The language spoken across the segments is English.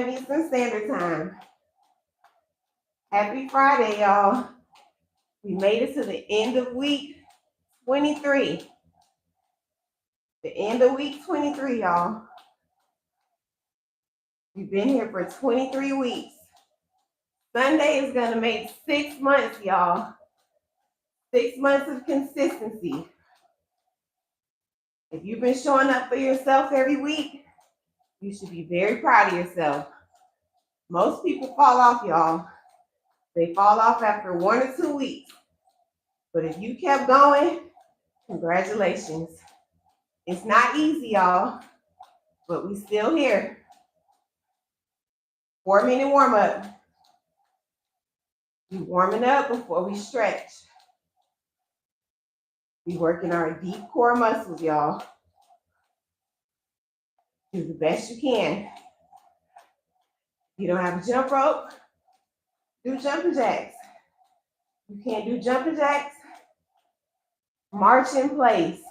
Eastern Standard Time. Happy Friday, y'all. We made it to the end of week 23. The end of week 23, y'all. We've been here for 23 weeks. Sunday is going to make 6 months, y'all. 6 months of consistency. If you've been showing up for yourself every week, you should be very proud of yourself. Most people fall off, y'all. They fall off after 1 or 2 weeks. But if you kept going, congratulations. It's not easy, y'all, but we still here. 4-minute warm up. We warming up before we stretch. We working our deep core muscles, y'all. Do the best you can. You don't have a jump rope, do jumping jacks. You can't do jumping jacks, march in place.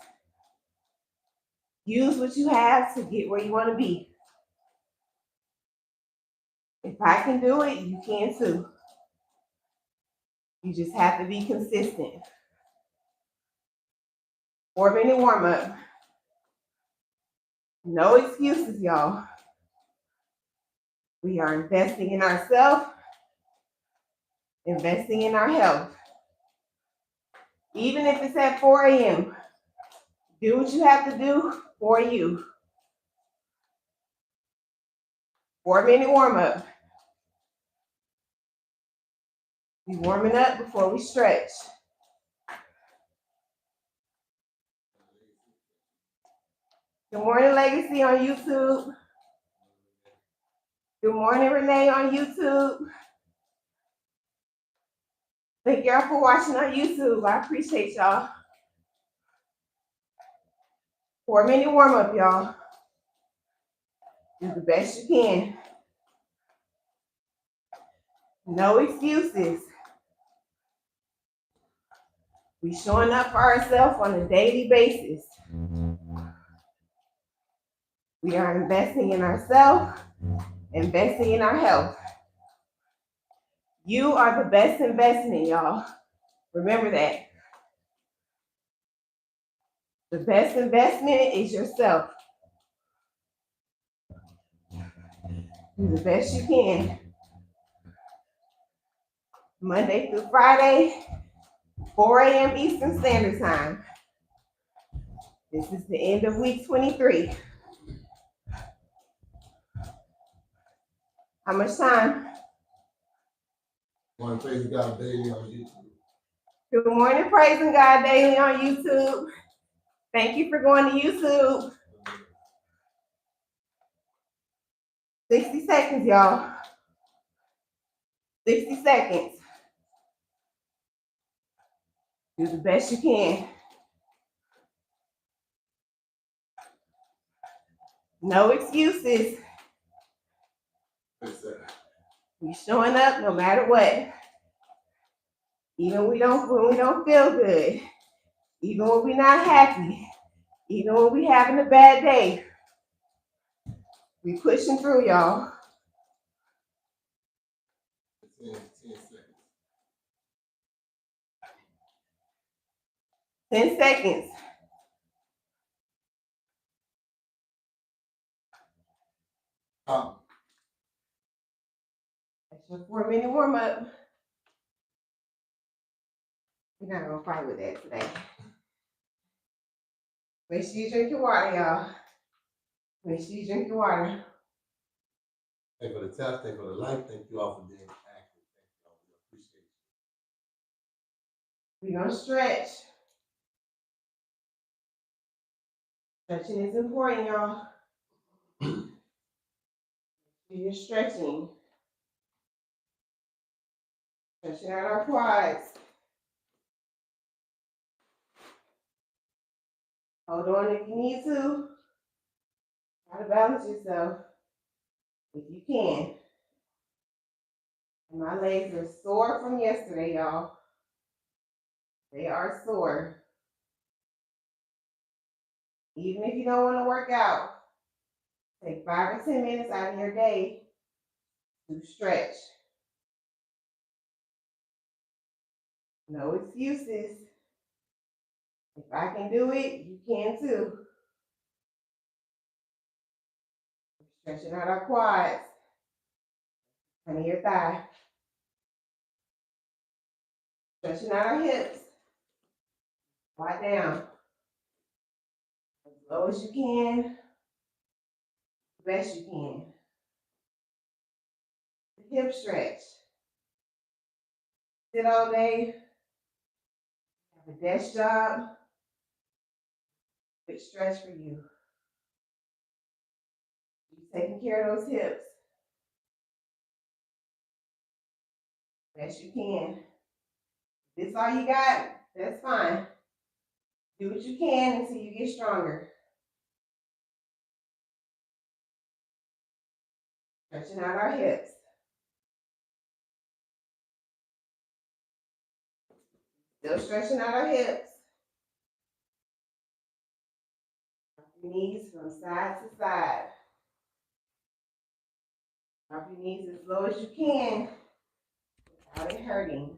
Use what you have to get where you want to be. If I can do it, you can too. You just have to be consistent. 4-minute warm up. No excuses, y'all. We are investing in ourselves, investing in our health. Even if it's at 4 a.m., do what you have to do for you. 4-minute warm up. We warming up before we stretch. Good morning, Legacy on YouTube. Good morning, Renee on YouTube. Thank y'all for watching on YouTube. I appreciate y'all. 4-minute warm up, y'all. Do the best you can. No excuses. We showing up for ourselves on a daily basis. We are investing in ourselves, investing in our health. You are the best investment, y'all. Remember that. The best investment is yourself. Do the best you can. Monday through Friday, 4 a.m. Eastern Standard Time. This is the end of week 23. How much time? Morning, Praising God Daily on YouTube. Good morning, Praising God Daily on YouTube. Thank you for going to YouTube. 60 seconds, y'all. 60 seconds. Do the best you can. No excuses. We showing up no matter what. Even when we don't feel good. Even when we're not happy. Even when we having a bad day. We pushing through, y'all. 10 seconds. 10 seconds. That's your 4-minute warm up. We're not gonna fight with that today. Make sure you drink your water, y'all. Make sure you drink your water. Thank you for the test. Thank you for the life. Thank you all for being active. Thank you all. We appreciate you. We're gonna stretch. Stretching is important, y'all. You're stretching. Stretching out our quads. Hold on if you need to. Try to balance yourself if you can. And my legs are sore from yesterday, y'all. They are sore. Even if you don't want to work out, take 5 or 10 minutes out of your day to stretch. No excuses. If I can do it, you can too. Stretching out our quads, under your thigh. Stretching out our hips. Squat down. As low as you can, the best you can. The hip stretch. Sit all day, have a desk job, good stretch for you. You're taking care of those hips. Best you can. If this all you got, that's fine. Do what you can until you get stronger. Stretching out our hips. Still stretching out our hips. Drop your knees from side to side. Drop your knees as low as you can without it hurting.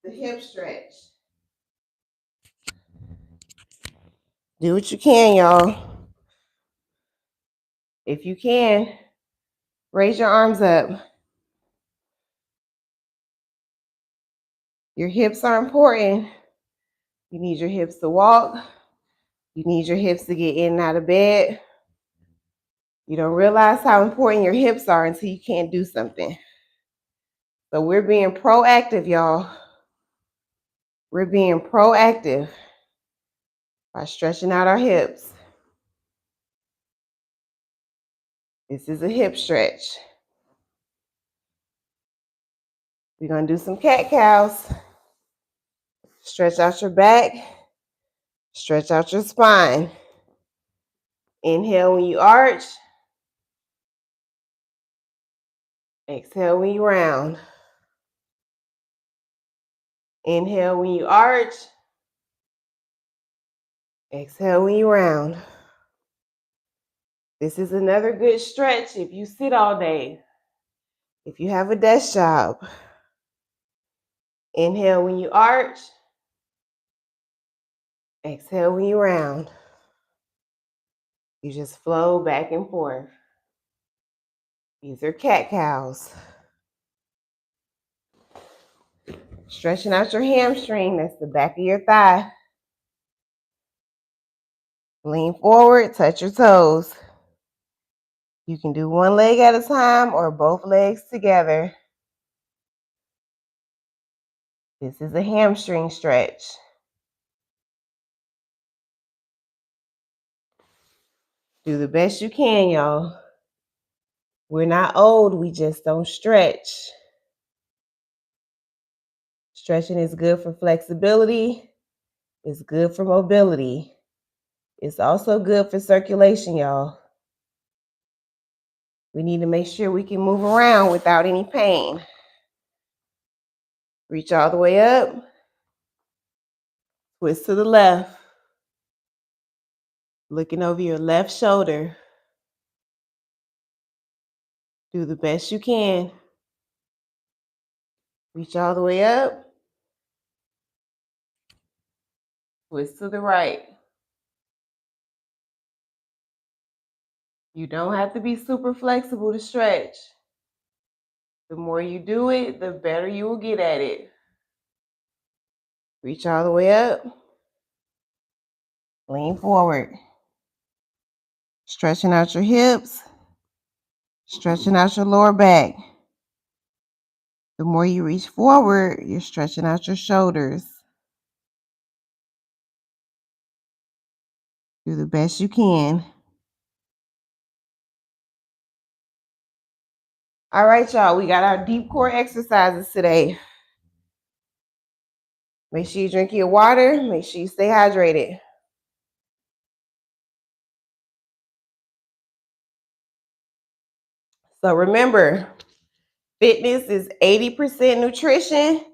The hip stretch. Do what you can, y'all. If you can, raise your arms up. Your hips are important. You need your hips to walk. You need your hips to get in and out of bed. You don't realize how important your hips are until you can't do something. So we're being proactive, y'all. We're being proactive by stretching out our hips. This is a hip stretch. We're going to do some cat-cows. Stretch out your back. Stretch out your spine. Inhale when you arch. Exhale when you round. Inhale when you arch. Exhale when you round. This is another good stretch if you sit all day. If you have a desk job. Inhale when you arch. Exhale when you round. You just flow back and forth. These are cat-cows. Stretching out your hamstring, that's the back of your thigh. Lean forward, touch your toes. You can do one leg at a time or both legs together. This is a hamstring stretch. Do the best you can, y'all. We're not old, we just don't stretch. Stretching is good for flexibility. It's good for mobility. It's also good for circulation, y'all. We need to make sure we can move around without any pain. Reach all the way up. Twist to the left. Looking over your left shoulder. Do the best you can. Reach all the way up. Twist to the right. You don't have to be super flexible to stretch. The more you do it, the better you will get at it. Reach all the way up. Lean forward. Stretching out your hips. Stretching out your lower back. The more you reach forward, you're stretching out your shoulders. Do the best you can. All right, y'all, we got our deep core exercises today. Make sure you drink your water. Make sure you stay hydrated. So remember, fitness is 80% nutrition,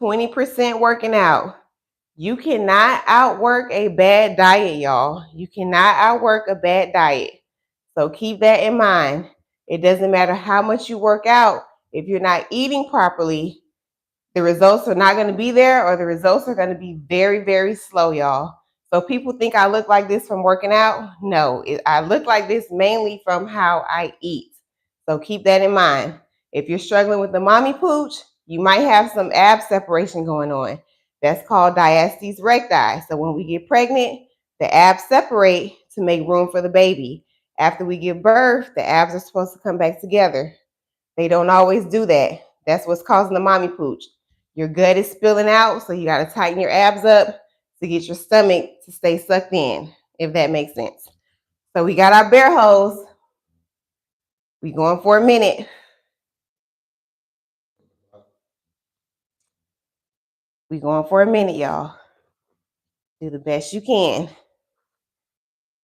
20% working out. You cannot outwork a bad diet, y'all. You cannot outwork a bad diet. So keep that in mind. It doesn't matter how much you work out. If you're not eating properly, the results are not going to be there, or the results are going to be very, very slow, y'all. So people think I look like this from working out. No, I look like this mainly from how I eat. So keep that in mind. If you're struggling with the mommy pooch, you might have some ab separation going on. That's called diastasis recti. So when we get pregnant, the abs separate to make room for the baby. After we give birth, the abs are supposed to come back together. They don't always do that. That's what's causing the mommy pooch. Your gut is spilling out, so you got to tighten your abs up to get your stomach to stay sucked in, if that makes sense. So we got our bear hose. We going for a minute. We going for a minute, y'all. Do the best you can.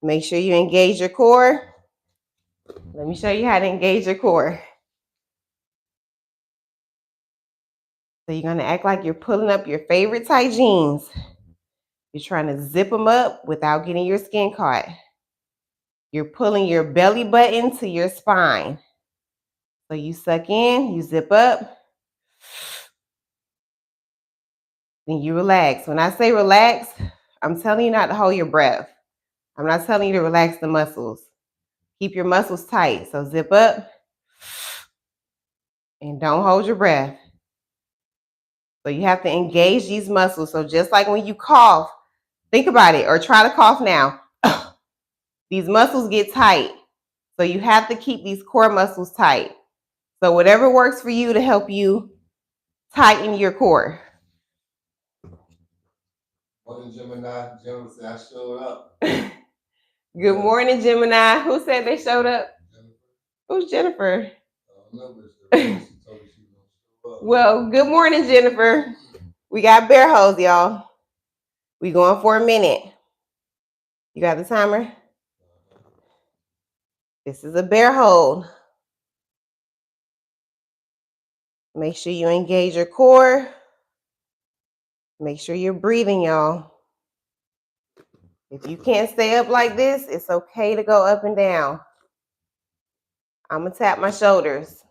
Make sure you engage your core. Let me show you how to engage your core. So you're gonna act like you're pulling up your favorite tight jeans. You're trying to zip them up without getting your skin caught. You're pulling your belly button to your spine. So you suck in, you zip up, then you relax. When I say relax, I'm telling you not to hold your breath. I'm not telling you to relax the muscles. Keep your muscles tight. So zip up and don't hold your breath. So you have to engage these muscles. So just like when you cough, think about it, or try to cough now. These muscles get tight. So you have to keep these core muscles tight. So whatever works for you to help you tighten your core. Morning, Gemini. Gemini said I showed up. Good morning, Gemini. Who said they showed up? Jennifer. Who's Jennifer? I don't know, but she told me she was gonna show up. Well, good morning, Jennifer. We got bear hose, y'all. We going for a minute. You got the timer? This is a bear hold. Make sure you engage your core. Make sure you're breathing, y'all. If you can't stay up like this, it's okay to go up and down. I'm gonna tap my shoulders.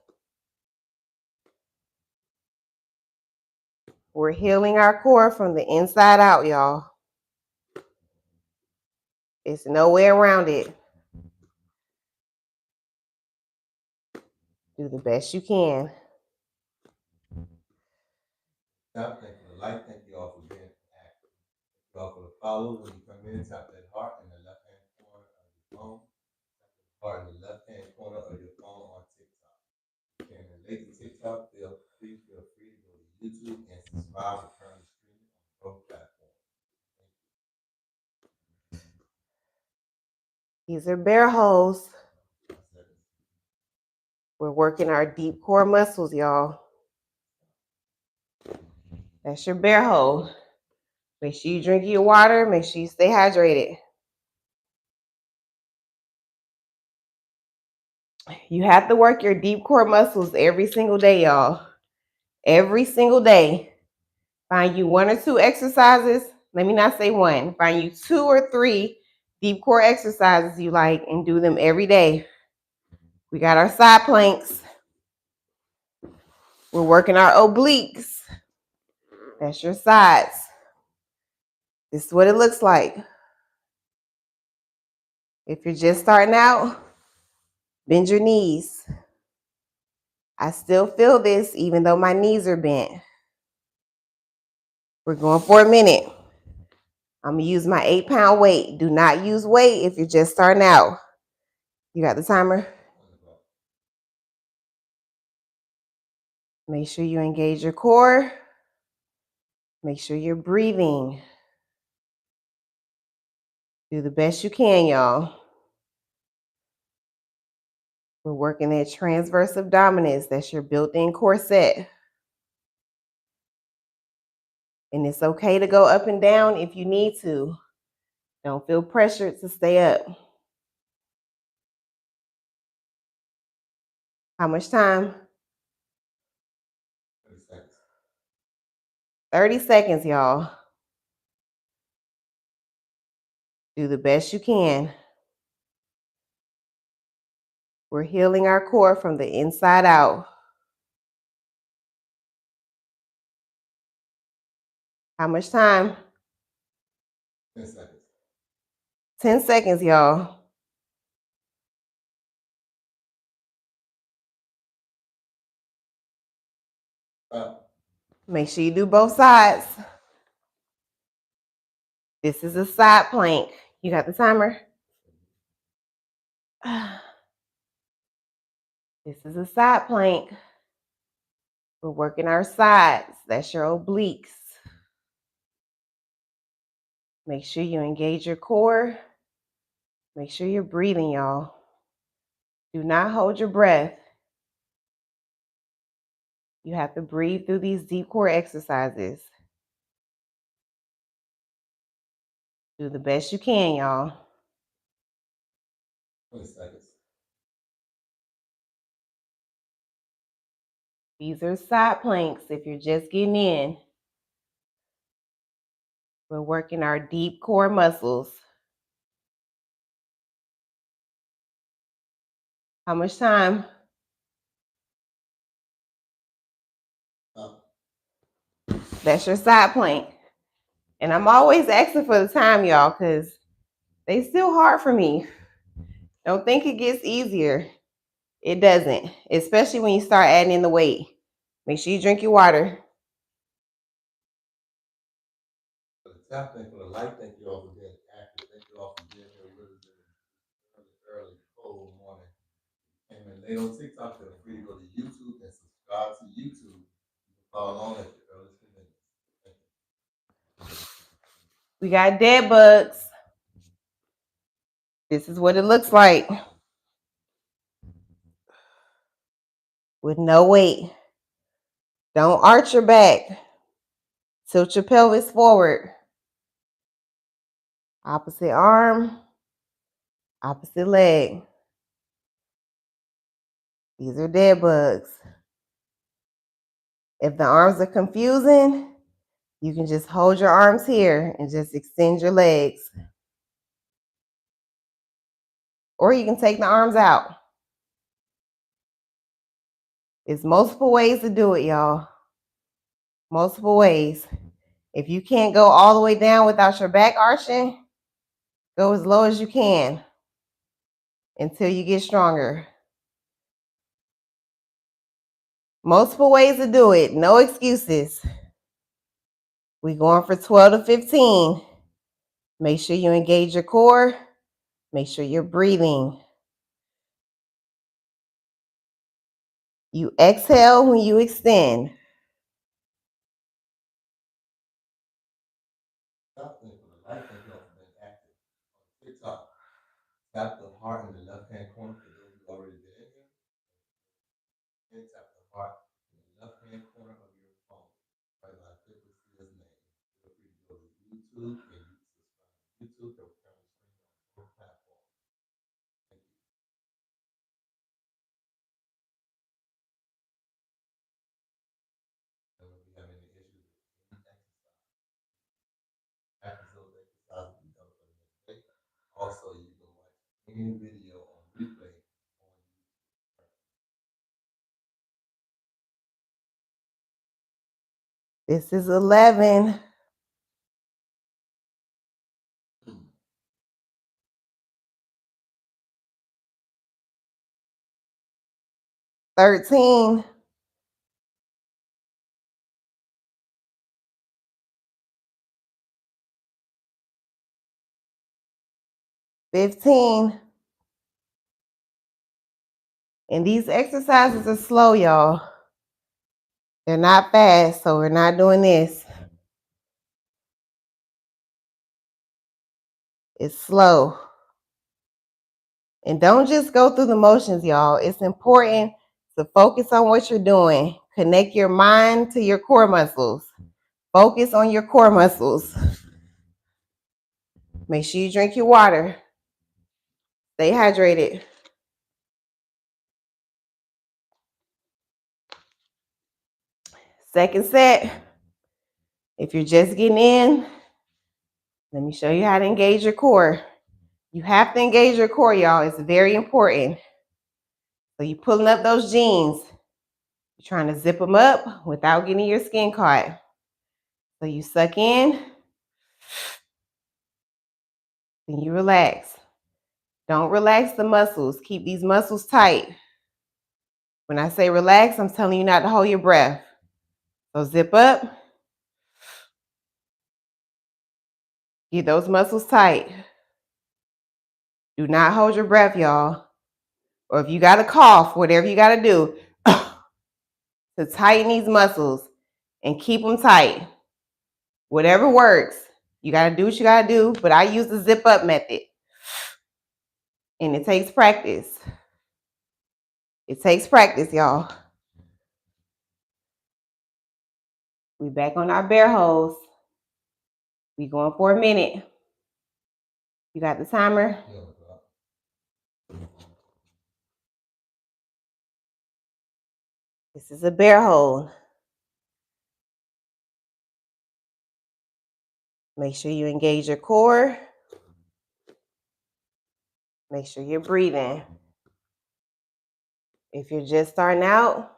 We're healing our core from the inside out, y'all. It's no way around it. Do the best you can. Thank you for the like. Thank you all for being active. Thank you all for the follow. When you come in, tap that heart in the left hand corner of your phone. Tap the heart in the left hand corner of your phone on TikTok. If you can relate to TikTok, please feel free to go to YouTube and subscribe to currently streaming on both platforms. These are bear holes. We're working our deep core muscles, y'all. That's your bear hole. Make sure you drink your water. Make sure you stay hydrated. You have to work your deep core muscles every single day, y'all. Every single day. Find you 1 or 2 exercises. Let me not say one. Find you 2 or 3 deep core exercises you like and do them every day. We got our side planks. We're working our obliques. That's your sides. This is what it looks like. If you're just starting out, bend your knees. I still feel this even though my knees are bent. We're going for a minute. I'm going to use my 8-pound weight. Do not use weight if you're just starting out. You got the timer? Make sure you engage your core. Make sure you're breathing. Do the best you can, y'all. We're working that transverse abdominis. That's your built-in corset. And it's okay to go up and down if you need to. Don't feel pressured to stay up. How much time? 30 seconds. 30 seconds, y'all. Do the best you can. We're healing our core from the inside out. How much time? 10 seconds. 10 seconds, y'all. Make sure you do both sides. This is a side plank. You got the timer? This is a side plank. We're working our sides. That's your obliques. Make sure you engage your core. Make sure you're breathing, y'all. Do not hold your breath. You have to breathe through these deep core exercises. Do the best you can, y'all. 20 seconds. These are side planks if you're just getting in. We're working our deep core muscles. How much time? That's your side plank. And I'm always asking for the time, y'all, because they still hard for me. Don't think it gets easier. It doesn't, especially when you start adding in the weight. Make sure you drink your water. For the tap, thank you for the light, thank you all for being active. Thank you all for being here with us early, cold morning. Came in late on TikTok, feel free to go to YouTube and subscribe to YouTube. You can follow along at your earliest convenience. We got dead bugs. This is what it looks like. With no weight. Don't arch your back. Tilt your pelvis forward. Opposite arm. Opposite leg. These are dead bugs. If the arms are confusing, you can just hold your arms here and just extend your legs. Or you can take the arms out. There's multiple ways to do it, y'all. Multiple ways. If you can't go all the way down without your back arching, go as low as you can until you get stronger. Multiple ways to do it. No excuses. We're going for 12 to 15. Make sure you engage your core. Make sure you're breathing. You exhale when you extend. Thank you for the light, thank you all for being active. On TikTok, tap the heart in the left-hand corner for those who already been in here. And tap the heart in the left-hand corner of your phone. Right now, click with his name. Feel free to go to YouTube and you can subscribe to YouTube. That will come on screen on both platforms. Thank you. And if you have any issues with any exercise, after those exercises be done for the next day. Also, you can watch any video on replay on YouTube. This is 11. 13. 15. And these exercises are slow, y'all. They're not fast, so we're not doing this. It's slow. And don't just go through the motions, y'all. It's important to focus on what you're doing. Connect your mind to your core muscles. Focus on your core muscles. Make sure you drink your water. Stay hydrated. Second set. If you're just getting in, let me show you how to engage your core. You have to engage your core, y'all. It's very important. So you pulling up those jeans. You're trying to zip them up without getting your skin caught. So you suck in, then you relax. Don't relax the muscles. Keep these muscles tight. When I say relax, I'm telling you not to hold your breath. So zip up. Get those muscles tight. Do not hold your breath, y'all. Or if you got to cough, whatever you got to do to tighten these muscles and keep them tight. Whatever works. You got to do what you got to do, but I use the zip up method. And it takes practice. It takes practice, y'all. We back on our bear holes. We going for a minute. You got the timer? This is a bear hole. Make sure you engage your core. Make sure you're breathing. If you're just starting out,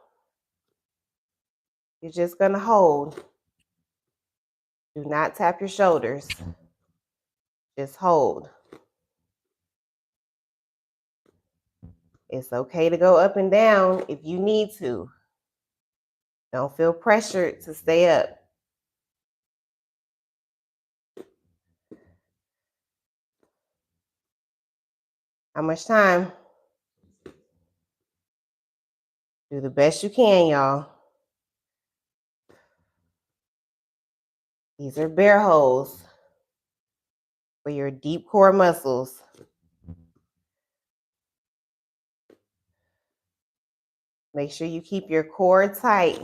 you're just gonna hold. Do not tap your shoulders. Just hold. It's okay to go up and down if you need to. Don't feel pressured to stay up. How much time? Do the best you can, y'all. These are bear holes for your deep core muscles. Make sure you keep your core tight.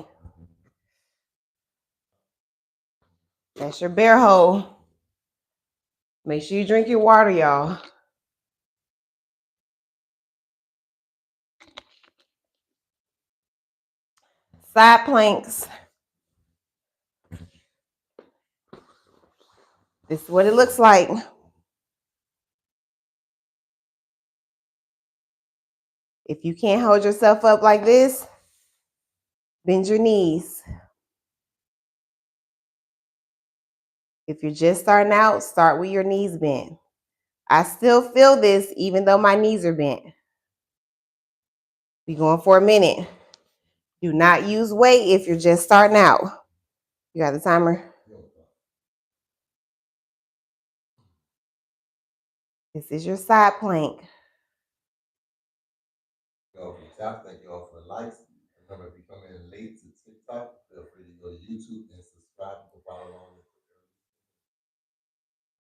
That's your bear hole. Make sure you drink your water, y'all. Side planks. This is what it looks like. If you can't hold yourself up like this, bend your knees. If you're just starting out, start with your knees bent. I still feel this even though my knees are bent. We're going for a minute. Do not use weight if you're just starting out. You got the timer? This is your side plank. Y'all for the top, thank y'all for the likes. Remember, if you come in late to TikTok, feel free to go to YouTube and subscribe and follow along.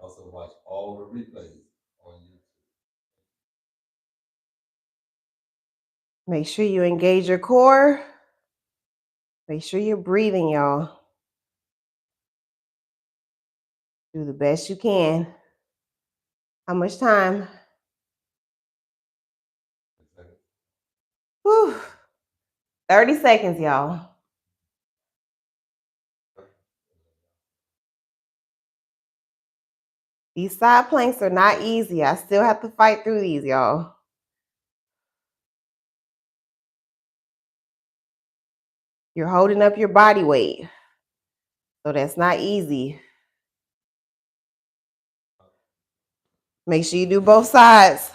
Also, watch all the replays on YouTube. Make sure you engage your core. Make sure you're breathing, y'all. Do the best you can. How much time? Whew. 30 seconds, y'all. These side planks are not easy. I still have to fight through these, y'all. You're holding up your body weight. So that's not easy. Make sure you do both sides.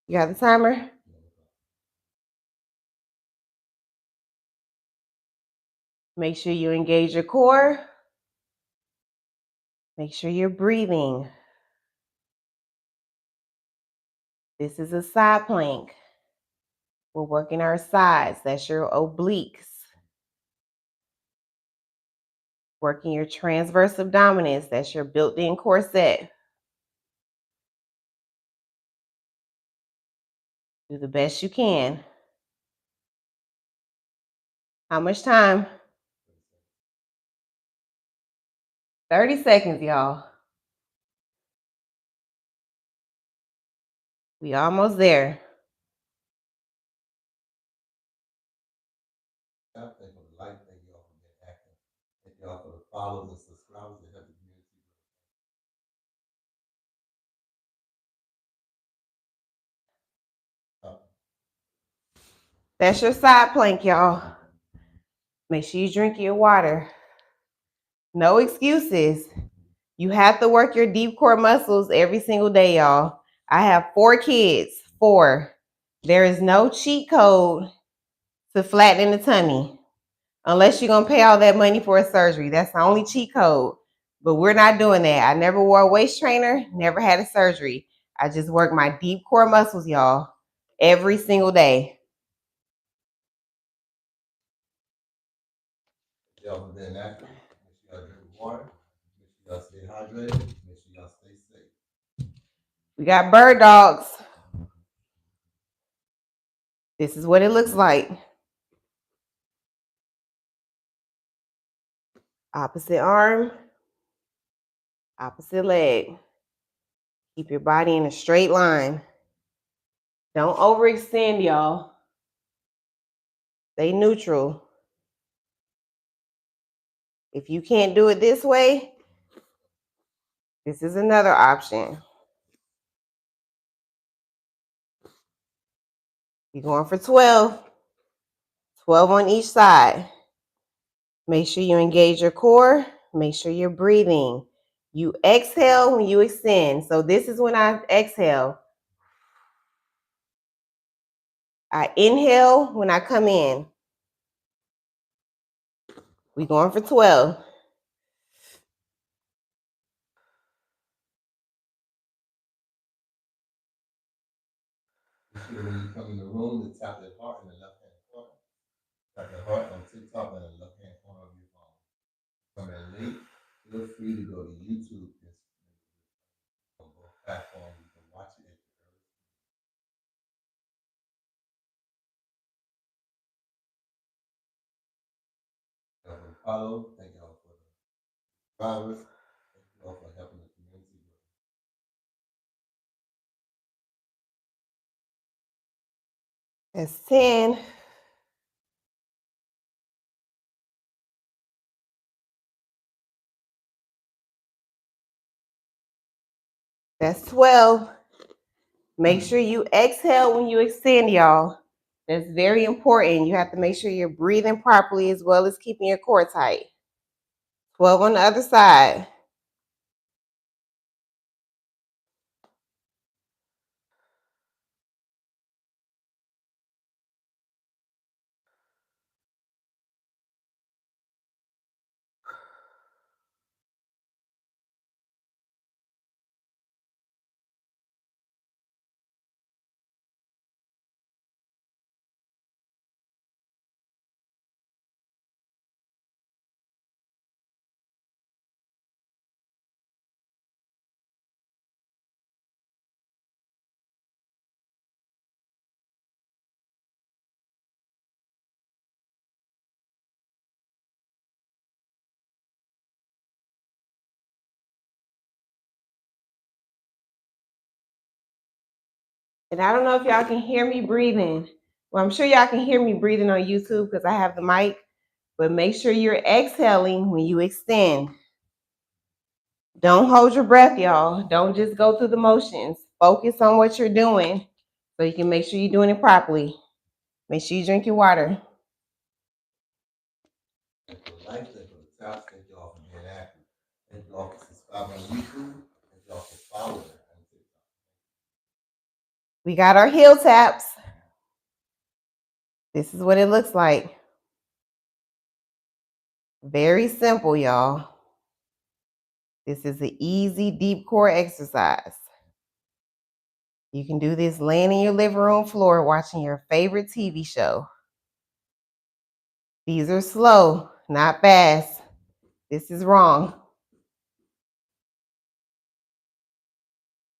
You got the timer? Make sure you engage your core. Make sure you're breathing. This is a side plank. We're working our sides. That's your obliques. Working your transverse abdominis. That's your built-in corset. Do the best you can. How much time? 30 seconds, y'all. We almost there. Thank you for the like, thank y'all for being active. Thank y'all for the follows and subscribers and help the community. That's your side plank, y'all. Make sure you drink your water. No excuses. You have to work your deep core muscles every single day, y'all. I have 4 kids. 4. There is no cheat code to flatten the tummy. Unless you're going to pay all that money for a surgery. That's the only cheat code. But we're not doing that. I never wore a waist trainer, never had a surgery. I just work my deep core muscles, y'all, every single day. Y'all have been active. Make sure y'all drink water. Make sure y'all stay hydrated. Make sure y'all stay safe. We got bird dogs. This is what it looks like. Opposite arm, opposite leg. Keep your body in a straight line. Don't overextend, y'all. Stay neutral. If you can't do it this way, this is another option. You're going for 12. 12 on each side. Make sure you engage your core. Make sure you're breathing. You exhale when you extend. So this is when I exhale. I inhale when I come in. We're going for 12. Make sure when you come in the room to tap that heart in the left hand corner. Tap the heart on TikTok in the left hand corner of your phone. Come in late. Feel free to go to YouTube on both platforms. You can watch it at your earliest. Y'all for the follow. Thank y'all for the drivers. Thank y'all for helping the community grow. That's 10. That's 12. Make sure you exhale when you extend, y'all. That's very important. You have to make sure you're breathing properly as well as keeping your core tight. 12 on the other side. And I don't know if y'all can hear me breathing. Well, I'm sure y'all can hear me breathing on YouTube because I have the mic. But make sure you're exhaling when you extend. Don't hold your breath, y'all. Don't just go through the motions. Focus on what you're doing so you can make sure you're doing it properly. Make sure you drink your water. Thank you for life. Thank you for the taps. Thank y'all for being active. Thank y'all for subscribing on YouTube. Thank y'all for following on TikTok. We got our heel taps. This is what it looks like. Very simple, y'all. This is an easy deep core exercise. You can do this laying in your living room floor watching your favorite TV show. These are slow, not fast. This is wrong.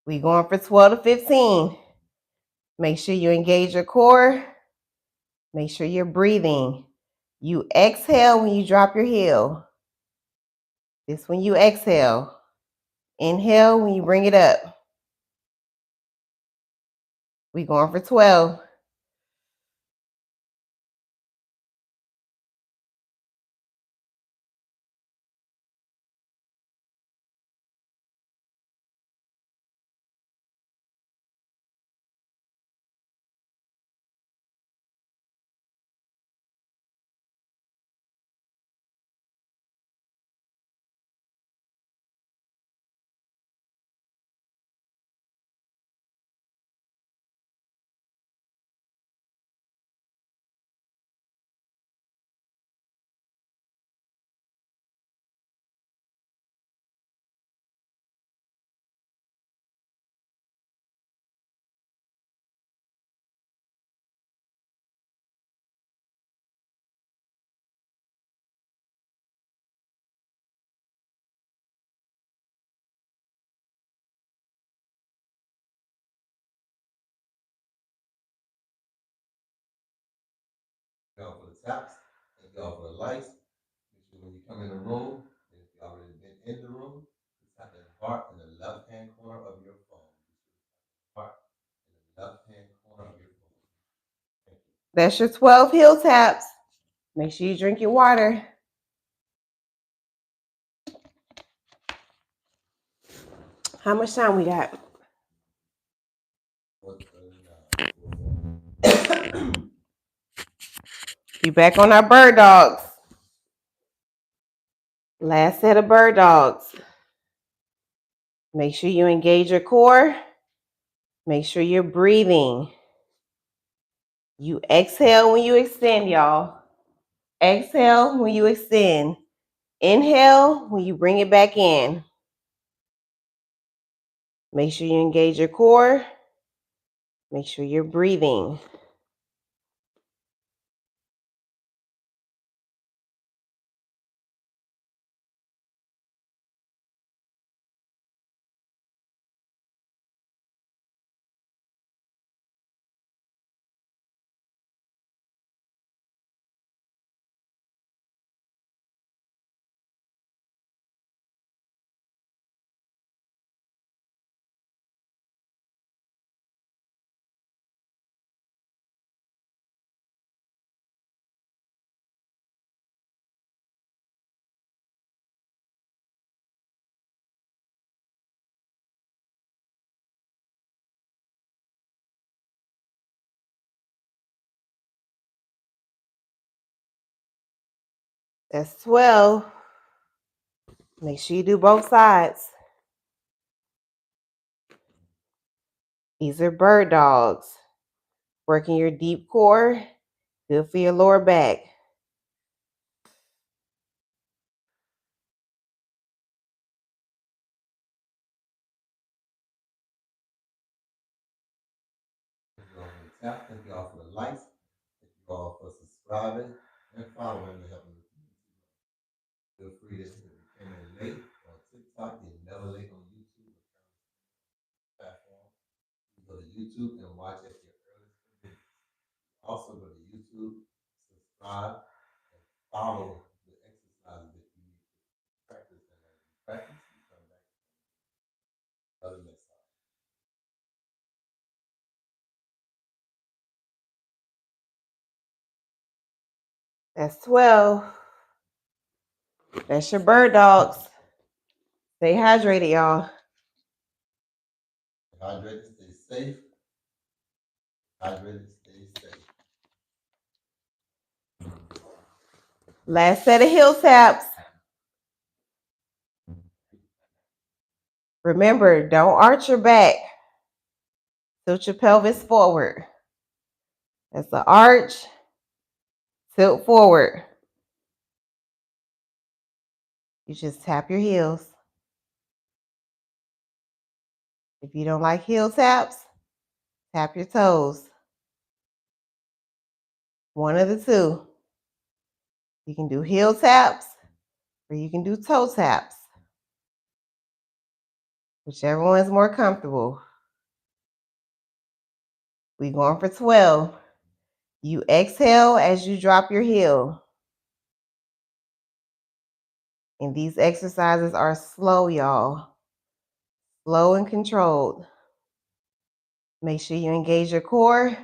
We going for 12 to 15. Make sure you engage your core. Make sure you're breathing. You exhale when you drop your heel. This when you exhale. Inhale when you bring it up. We going for 12. y'all for the taps. Thank y'all for the likes. Make sure when you come in the room, and if you already been in the room, tap that heart in the left-hand corner of your phone. Heart in the left-hand corner of your phone. Thank you. That's your 12 heel taps. Make sure you drink your water. How much time we got? 4:39. You back on our bird dogs. Last set of bird dogs. Make sure you engage your core. Make sure you're breathing. You exhale when you extend, y'all. Exhale when you extend. Inhale when you bring it back in. Make sure you engage your core. Make sure you're breathing. That's 12. Make sure you do both sides. These are bird dogs. Working your deep core. Good for your lower back. Thank you all for the likes. Thank you all for subscribing and following and helping the community. Feel free to, if you came in late on TikTok, you're never late on YouTube platform. You go to YouTube and watch at your earliest convenience. Also go to YouTube, subscribe, and follow the exercises that you need to practice. And as you practice, you come back to other next time. That's 12. That's your bird dogs. Stay hydrated, y'all. Hydrated, stay safe. Hydrated, stay safe. Last set of heel taps. Remember, don't arch your back. Tilt your pelvis forward. That's the arch. Tilt forward. You just tap your heels. If you don't like heel taps, tap your toes. One of the two. You can do heel taps or you can do toe taps. Whichever one is more comfortable. We're going for 12. You exhale as you drop your heel. And these exercises are slow, y'all. Slow and controlled. Make sure you engage your core.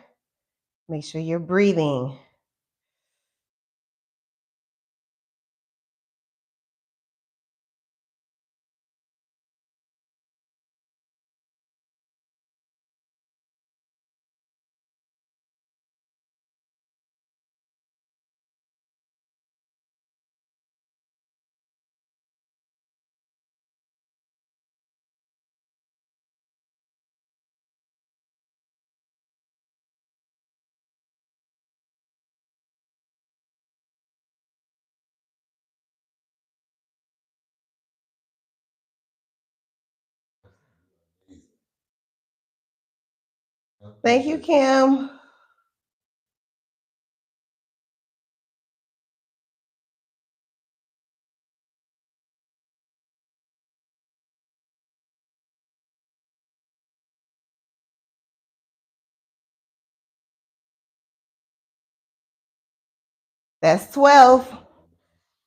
Make sure you're breathing. Thank you, Kim. That's 12.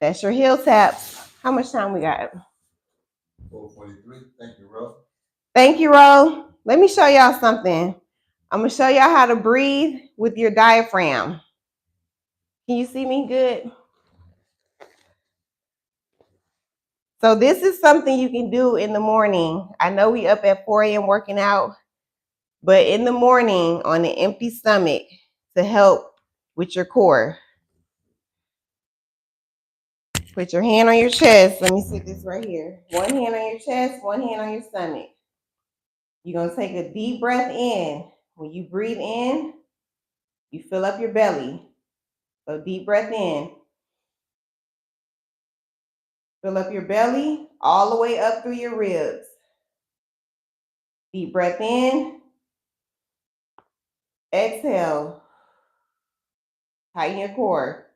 That's your heel taps. How much time we got? 4:43. Thank you, Ro. Thank you, Ro. Let me show y'all something. I'm gonna show y'all how to breathe with your diaphragm. Can you see me good? So this is something you can do in the morning. I know we up at 4 a.m. working out, but in the morning on an empty stomach to help with your core. Put your hand on your chest. Let me sit this right here. One hand on your chest, one hand on your stomach. You're gonna take a deep breath in. When you breathe in, you fill up your belly. So deep breath in. Fill up your belly all the way up through your ribs. Deep breath in. Exhale. Tighten your core.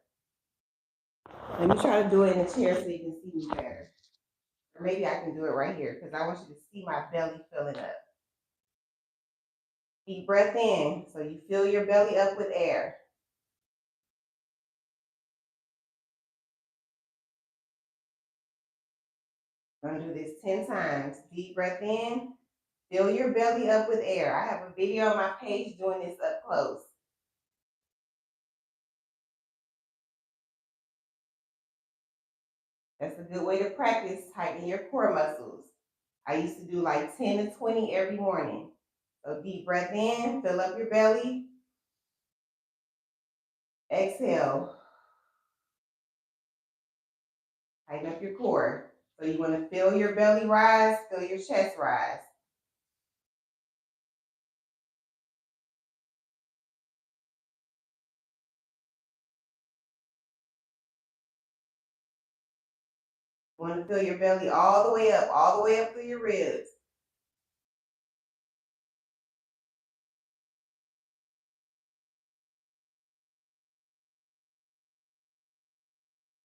Let me try to do it in the chair so you can see me better. Or maybe I can do it right here because I want you to see my belly filling up. Deep breath in. So you fill your belly up with air. I'm gonna do this 10 times. Deep breath in. Fill your belly up with air. I have a video on my page doing this up close. That's a good way to practice tightening your core muscles. I used to do like 10 to 20 every morning. So deep breath in, fill up your belly. Exhale. Tighten up your core. So you want to feel your belly rise, feel your chest rise. You want to feel your belly all the way up through your ribs.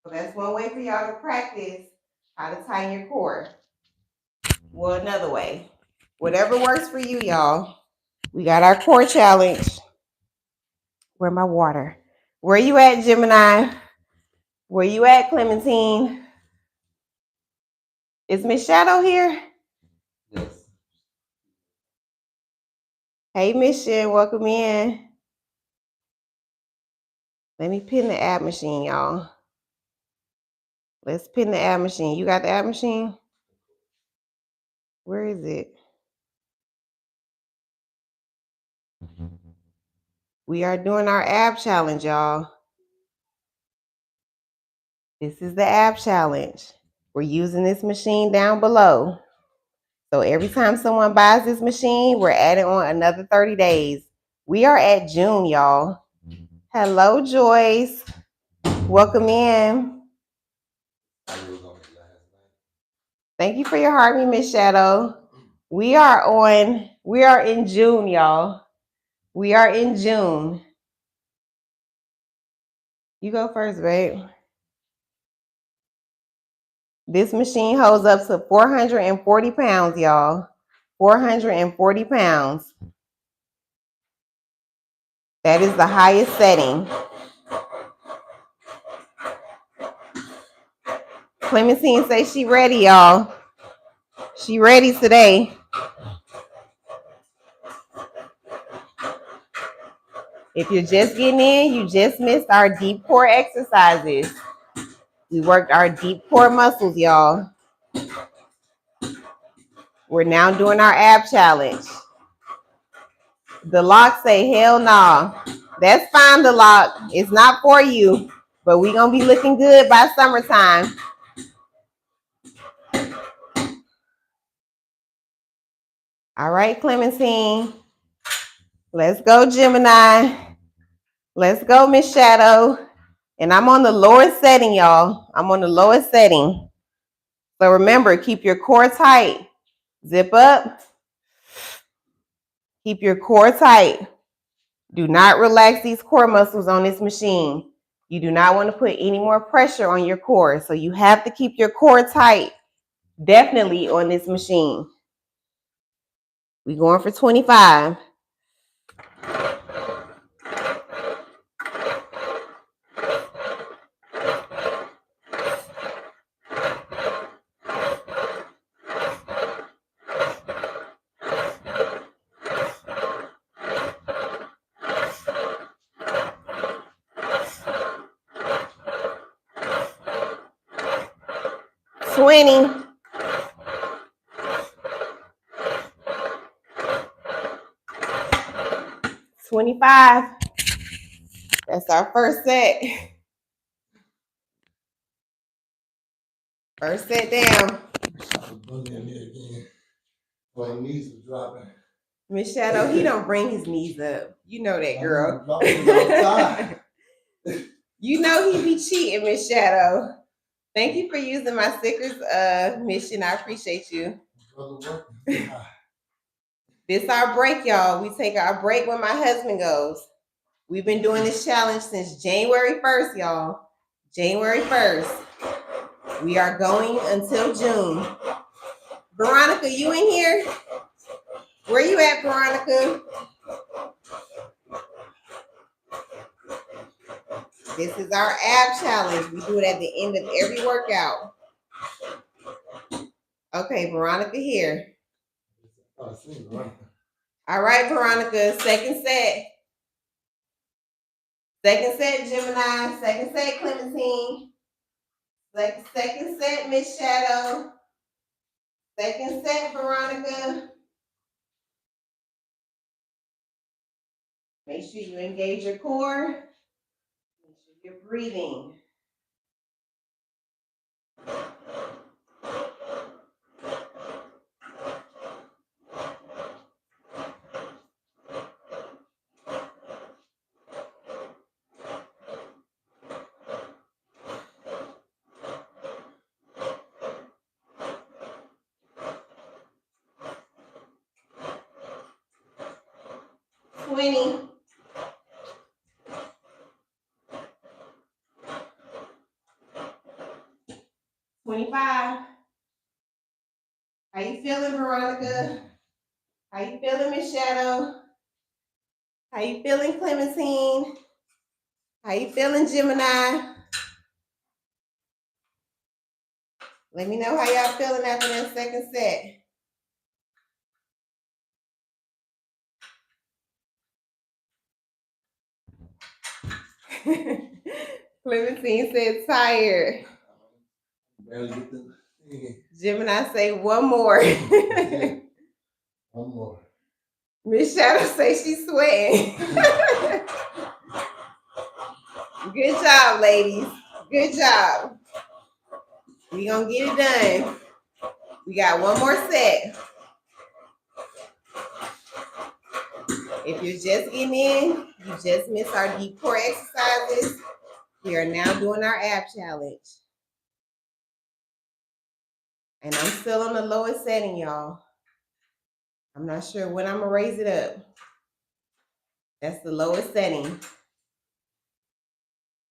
So that's one way for y'all to practice how to tighten your core. Well, another way. Whatever works for you, y'all. We got our core challenge. Where my water? Where you at, Gemini? Where you at, Clementine? Is Miss Shadow here? Yes. Hey, Miss Shin, welcome in. Let me pin the ad machine, y'all. Let's pin the ad machine. You got the ad machine? Where is it? We are doing our ab challenge, y'all. This is the ab challenge. We're using this machine down below. So every time someone buys this machine, we're adding on another 30 days. We are at June, y'all. Hello, Joyce. Welcome in. Thank you for your heart, me, Miss Shadow. We are in June, y'all. We are in June. You go first, babe. This machine holds up to 440 pounds, y'all. 440 pounds. That is the highest setting. Clementine says she ready, y'all. She ready today. If you're just getting in, you just missed our deep core exercises. We worked our deep core muscles, y'all. We're now doing our ab challenge. The lock say, hell nah. That's fine, the lock. It's not for you, but we gonna be looking good by summertime. All right, Clementine. Let's go, Gemini. Let's go, Miss Shadow. And I'm on the lowest setting, y'all. I'm on the lowest setting. So remember, keep your core tight. Zip up. Keep your core tight. Do not relax these core muscles on this machine. You do not want to put any more pressure on your core. So you have to keep your core tight. Definitely on this machine. We going for 25. 20. 25. That's our first set. First set down. My knees were dropping. Miss Shadow, he don't bring his knees up. You know that, girl. You know he be cheating, Miss Shadow. Thank you for using my stickers mission. I appreciate you. This our break, y'all. We take our break when my husband goes. We've been doing this challenge since January 1st, y'all. January 1st. We are going until June. Veronica, you in here? Where you at, Veronica? This is our ab challenge. We do it at the end of every workout. Okay, Veronica here. All right, Veronica, second set. Second set, Gemini. Second set, Clementine. Second set, Miss Shadow. Second set, Veronica. Make sure you engage your core. Make sure you're breathing. $20. 25. How you feeling, Veronica? How you feeling, Miss Shadow? How you feeling, Clementine? How you feeling, Gemini? Let me know how y'all feeling after that second set. Clementine said tired. Gemini say one more. One more. Miss Shadow say she's sweating. Good job, ladies. Good job. We gonna get it done. We got one more set. If you're just getting in, you just missed our deep core exercises. We are now doing our ab challenge. And I'm still on the lowest setting, y'all. I'm not sure when I'm gonna raise it up. That's the lowest setting.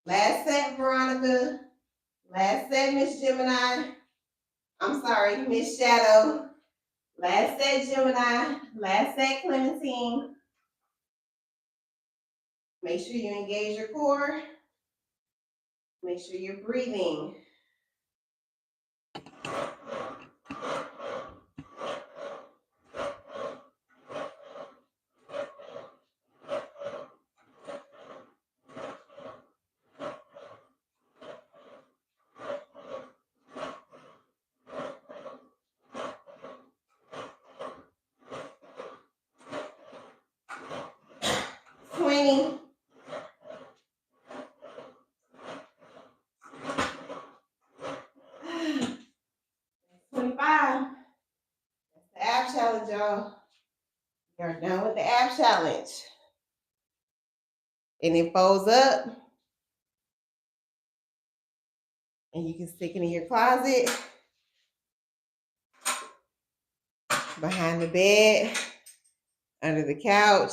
Last set, Veronica. Last set, Miss Gemini. I'm sorry, Miss Shadow. Last set, Gemini. Last set, Clementine. Make sure you engage your core. Make sure you're breathing. $20. 25. That's the ab challenge, y'all. You're done with the ab challenge. And it folds up. And you can stick it in your closet, behind the bed, under the couch.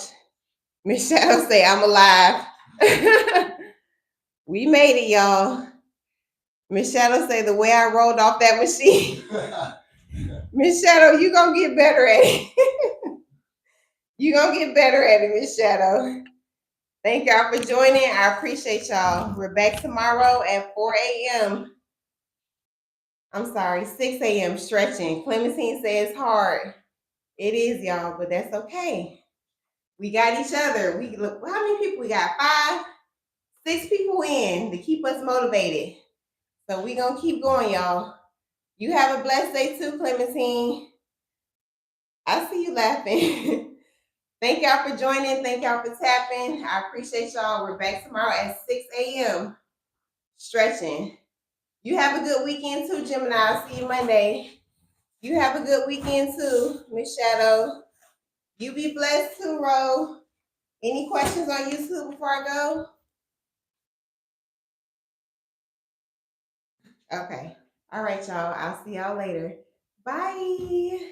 Miss Shadow say, I'm alive. We made it, y'all. Miss Shadow say, the way I rolled off that machine. Miss Shadow, you gonna get better at it. You gonna get better at it, Miss Shadow. Thank y'all for joining. I appreciate y'all. We're back tomorrow at 4 a.m. I'm sorry, 6 a.m. stretching. Clementine says it's hard. It is, y'all, but that's okay. We got each other. We look, how many people we got? 5, 6 people in to keep us motivated. So we gonna keep going, y'all. You have a blessed day too, Clementine. I see you laughing. Thank y'all for joining. Thank y'all for tapping. I appreciate y'all. We're back tomorrow at 6 a.m. stretching. You have a good weekend too, Gemini. I'll see you Monday. You have a good weekend too, Miss Shadow. You be blessed too, Ro. Any questions on YouTube before I go? Okay. All right, y'all. I'll see y'all later. Bye.